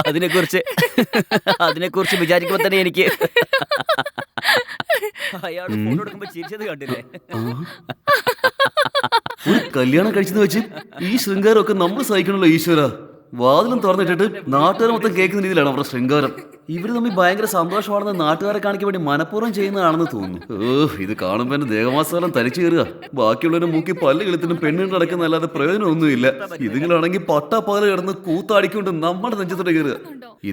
അതിനെക്കുറിച്ച് അതിനെക്കുറിച്ച് വിചാരിക്കുമ്പോ തന്നെ എനിക്ക് അയാൾ ഫോട്ടോ എടുക്കുമ്പോ ചിരിച്ചത് കണ്ടില്ലേ? ഒരു കല്യാണം കഴിച്ചെന്ന് വെച്ച് ഈ ശൃംഗാരമൊക്കെ നമ്മൾ സഹിക്കണല്ലോ ഈശ്വര. വാതിലും തുറന്നിട്ടിട്ട് നാട്ടുകാർ മൊത്തം കേൾക്കുന്ന രീതിയിലാണ് അവരുടെ ശൃംഗാരം. ഇവര് തമ്മിൽ ഭയങ്കര സന്തോഷമാണെന്ന് നാട്ടുകാരെ കാണിക്കാൻ വേണ്ടി മനഃപൂർവ്വം ചെയ്യുന്നതാണെന്ന് തോന്നുന്നു. ഇത് കാണുമ്പോ എന്റെ ദേഹമാസാലം തരിച്ചു കയറുക. ബാക്കിയുള്ളവരെ മൂക്കി പല്ല് കിളത്തിനും പെണ്ണിന് നടക്കുന്നല്ലാതെ പ്രയോജനമൊന്നുമില്ല. ഇതുങ്ങളാണെങ്കിൽ പട്ടാപ്പാല് കിടന്ന് കൂത്താടിക്കൊണ്ട് നമ്മുടെ നെഞ്ചത്തോട്ട് കയറുക.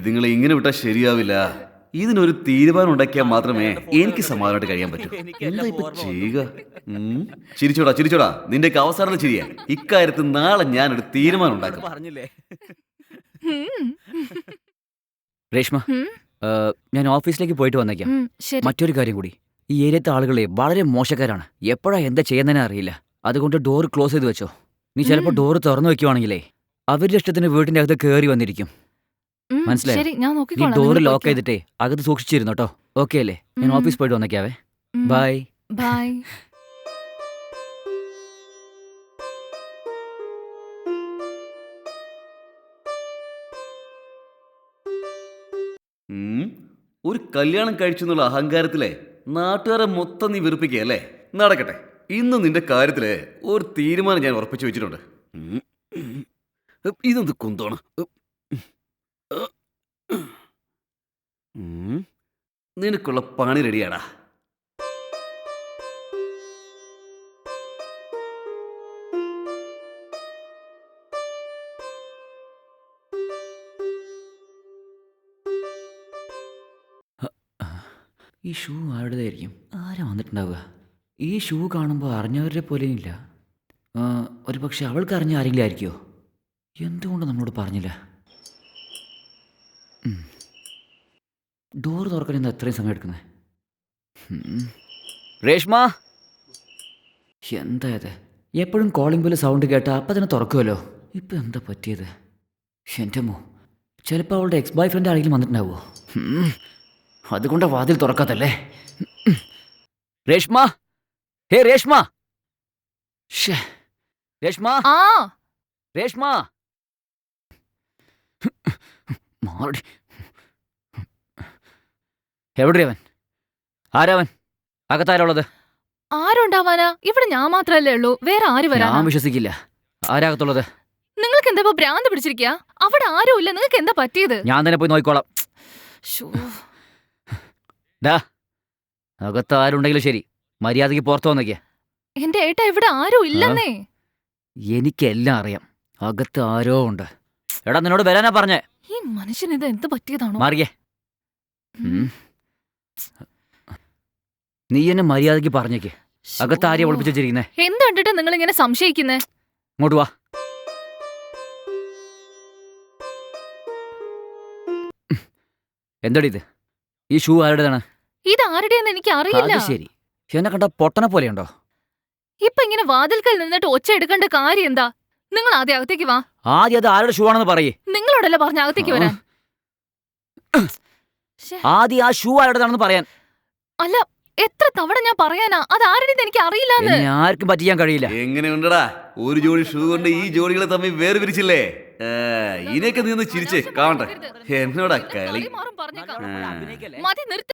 ഇതുങ്ങളെ ഇങ്ങനെ വിട്ടാൽ ശരിയാവില്ല. ഇതിനൊരു തീരുമാനം ഉണ്ടാക്കിയാൽ മാത്രമേ എനിക്ക് സമാധാനമായിട്ട് കഴിയാൻ പറ്റൂ. എന്താ ഇപ്പൊ ചെയ്യുക? ചിരിച്ചോടാ ചിരിച്ചോടാ, നിന്റെയൊക്കെ അവസാനത്തെ ചിരിയാ. ഇക്കാര്യത്തിൽ നാളെ ഞാനൊരു തീരുമാനം ഉണ്ടാക്കും. പറഞ്ഞില്ലേ? രേഷ്മ, ഞാൻ ഓഫീസിലേക്ക് പോയിട്ട് വന്നേക്കാം. ശരി. മറ്റൊരു കാര്യം കൂടി, ഈ ഏരിയത്തെ ആളുകളെ വളരെ മോശക്കാരാണ്. എപ്പോഴാ എന്താ ചെയ്യുന്നതിനെ അറിയില്ല. അതുകൊണ്ട് ഡോർ ക്ലോസ് ചെയ്ത് വെച്ചോ. നീ ചിലപ്പോൾ ഡോർ തുറന്നു വെക്കുവാണെങ്കിലേ അവരുടെ ഇഷ്ടത്തിന് വീട്ടിന്റെ അകത്ത് കയറി വന്നിരിക്കും. മനസ്സിലായോ? ശരി, ഞാൻ നീ നോക്കിക്കോളാം. ഡോർ നിങ്ങൾ ലോക്ക് പൊയ്ക്കോ. ചെയ്തിട്ടേ അകത്ത് സൂക്ഷിച്ചിരുന്നു കേട്ടോ. ഓക്കെ അല്ലേ? ഞാൻ ഉം. ഓഫീസ് പോയിട്ട് വന്നേക്കാവേ. ഉം. ബൈ. ബൈ. ഒരു കല്യാണം കഴിച്ചെന്നുള്ള അഹങ്കാരത്തിലെ നാട്ടുകാരെ മൊത്തം നീ വെറുപ്പിക്കുകയല്ലേ? നടക്കട്ടെ, ഇന്ന് നിന്റെ കാര്യത്തില് ഒരു തീരുമാനം ഞാൻ ഉറപ്പിച്ചു വെച്ചിട്ടുണ്ട്. ഇതെന്ത് കുന്തോണ്? നിനക്കുള്ള പണി റെഡിയാടാ. ഈ ഷൂ ആരുടേതായിരിക്കും? ആരാ വന്നിട്ടുണ്ടാവുക? ഈ ഷൂ കാണുമ്പോൾ അറിഞ്ഞവരുടെ പോലെയും ഇല്ല. ഒരു പക്ഷെ അവൾക്ക് അറിഞ്ഞ ആരെങ്കിലും ആയിരിക്കുമോ? എന്തുകൊണ്ട് നമ്മളോട് പറഞ്ഞില്ല? ഡോർ തുറക്കാൻ എന്താ എത്രയും സമയം എടുക്കുന്നത്? രേഷ്മ, എന്താ ഇത്? എപ്പോഴും കോളിംഗ് ബെല്ല് സൗണ്ട് കേട്ടാൽ അപ്പം തന്നെ തുറക്കുമല്ലോ. ഇപ്പം എന്താ പറ്റിയത്? എൻ്റെ മോ, ചിലപ്പോൾ അവളുടെ എക്സ് ബോയ് ഫ്രണ്ട് ആരെങ്കിലും വന്നിട്ടുണ്ടാവുമോ? അതുകൊണ്ട് വാതിൽ തുറക്കാത്തല്ലേ? രേഷ്മ, ഹേ രേഷ്മ, ശ്ശേ, രേഷ്മ, ആ രേഷ്മ, മാറി. എവിടെ അവൻ? ആരാവൻ? അകത്താരുള്ളത്? ആരുണ്ടാവാനാ? ഇവിടെ ഞാൻ മാത്രല്ലേ ഉള്ളൂ. വേറെ ആര് വരാനാ? ഞാൻ വിശ്വസിക്കില്ല. ആരാകത്തുള്ളത്? നിങ്ങൾക്ക് എന്താ ഇപ്പൊ ഭ്രാന്ത് പിടിച്ചിരിക്കാ? അവിടെ ആരും ഇല്ല. നിങ്ങൾക്ക് എന്താ പറ്റിയത്? ഞാൻ തന്നെ പോയി നോക്കിക്കോളാം. ശ്ശോ. ഡാ, അകത്ത് ആരുണ്ടെങ്കിലും ശരി, മര്യാദയ്ക്ക് പുറത്തു വന്നേക്ക്. എന്റെ ഏട്ടാ, ഇവിടെ ആരും ഇല്ലെന്നേ. എനിക്കെല്ലാം അറിയാം. അകത്ത് ആരോ ഉണ്ട്. എടാ, നിന്നോട് വരാനാ പറഞ്ഞേ. ഈ മനുഷ്യന് ഇത് എന്ത് പറ്റിയതാണോ? മാറിയേ. നീ എന്നെ മര്യാദയ്ക്ക് പറഞ്ഞേക്ക്. അകത്ത് ആരെയാ ഒളിപ്പിച്ച് വെച്ചിരിക്കുന്നേ? എന്ത് കണ്ടിട്ട് നിങ്ങൾ ഇങ്ങനെ സംശയിക്കുന്നേ? ഇങ്ങോട്ട് വാ. എന്താടി ഇത്? ഈ ഷൂ ആരുടേതാണ്? ഇത് ആരുടെയെന്ന് എനിക്ക് അറിയില്ല. അത് ശരി. എന്നെ കണ്ട പൊട്ടനെ പോലെയുണ്ടോ? ഇപ്പൊ ഇങ്ങനെ വാതിൽക്കൽ നിന്നിട്ട് ഒച്ച എടുക്കേണ്ട കാര്യം എന്താ? നിങ്ങൾ ആദ്യം അകത്തേക്ക് വാ. ആദ്യം അത് ആരുടെ ഷൂ ആണെന്ന് പറയേ. നിങ്ങളോടല്ല പറഞ്ഞ അകത്തേക്ക് വരാൻ. ശ്ശേ. ആദ്യം ആ ഷൂ ആരുടേതാണെന്ന് പറയാൻ. അല്ല, എത്ര തവണ ഞാൻ പറയാനാ? അത് ആരുടെയെന്ന് എനിക്ക് അറിയില്ലാന്ന്. എന്നെ ആർക്കും പറ്റിക്കാൻ കഴിയില്ല. എങ്ങനെയുണ്ടടാ? ഒരു ജോഡി ഷൂ കൊണ്ട് ഈ ജോഡികളെ തമ്മിൽ വേർപിരിച്ചില്ലേ? ഇതിനൊക്കെ നീ ഒന്ന് ചിരിച്ചേ കാണട്ടെ. എന്നോടാ കളി. കളി മാറും പറഞ്ഞേക്കാം. ആ. മതി, നിർത്ത്.